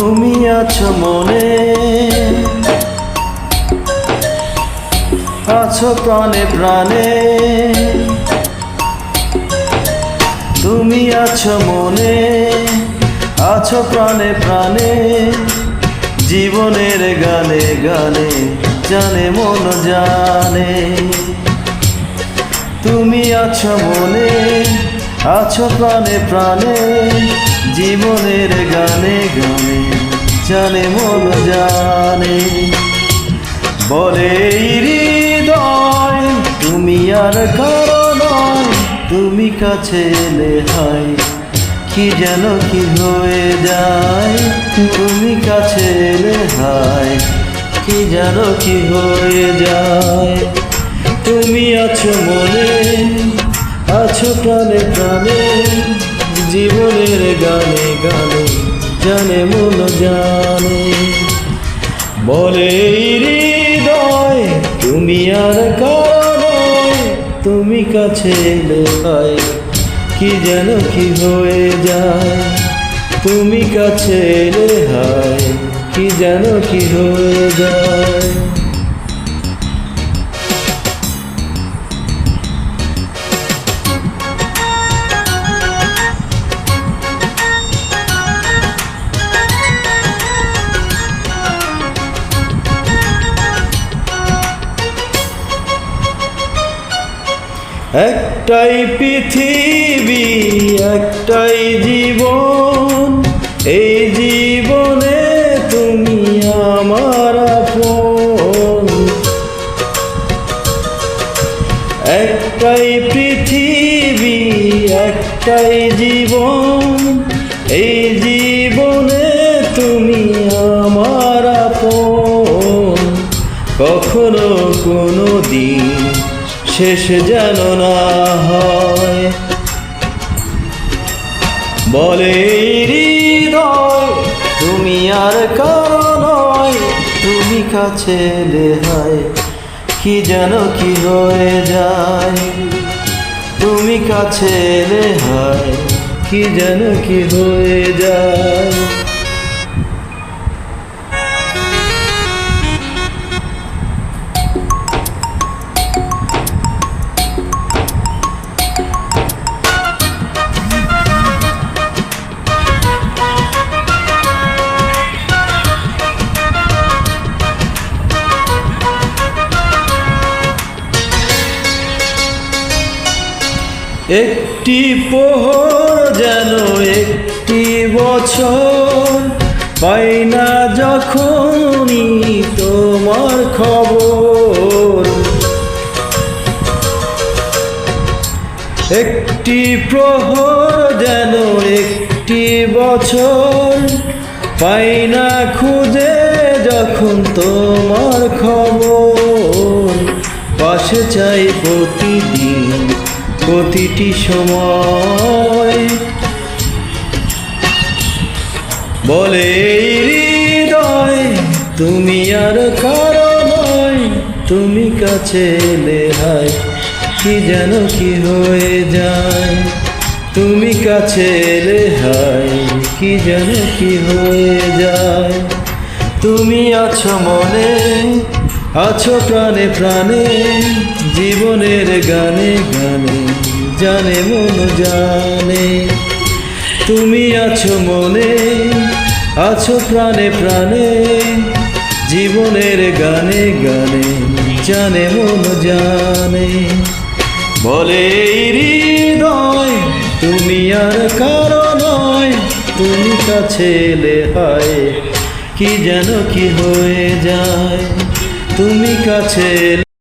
তুমি আছো মনে, আছো প্রাণে প্রাণে। তুমি আছো মনে, আছো প্রাণে প্রাণে। জীবনের গানে গানে জানে মন জানে। তুমি আছো মনে, আছো প্রাণে প্রাণে। জীবনের গানে গানে জানে মন জানে। বলে হৃদয় তুমি আর কারো নয়, তুমি কাছে এলে হয় কি যেন কি হয়ে যায়। তুমি কাছে এলে হয় কি যেন কি হয়ে যায়। তুমি আছো মনে, আছো প্রাণে প্রাণে। জীবনের গানে গানে জানে মন জানে। বলে হৃদয় তুমি আর কারো নয়, তুমি কাছে এলে হয় কি যেন কি হয়ে যায়। তুমি কাছে এলে হয় কি যেন কি হয়ে যায়। একটাই পৃথিবী, একটাই জীবন। এই জীবনে তুমি আমার আপন। একটাই পৃথিবী, একটাই জীবন। এই জীবনে তুমি আমার আপন। কখনো কোনো দিন শেষ যেন না হয়। বলে হৃদয় তুমি আর কারো নয়, তুমি কাছে এলে হয় কি যেন কি হয়ে যায়। তুমি কাছে এলে হয় কি যেন কি হয়ে যায়। একটি প্রহর যেন একটি বছর, পাই না যখনই তোমার খবর। একটি প্রহর যেন একটি বছর, পাই না খুঁজে যখন তোমার খবর। পাশে চাই প্রতিদিন প্রতিটি সময়। বলে হৃদয় তুমি আর কারো নয়, তুমি কাছে এলে হয় কি যেন কি হয়ে যায়। তুমি কাছে এলে হয় কি যেন কি হয়ে যায়। তুমি আছো মনে, আছো প্রাণে প্রাণে। জীবনের গানে গানে জানে মন জানে। তুমি আছো মনে, আছো প্রাণে প্রাণে। জীবনের গানে গানে জানে মন জানে। বলে হৃদয় তুমি আর কারো নয়, তুমি কাছে এলে হয় কি যেন কি হয়ে যায়। তুমি কাছে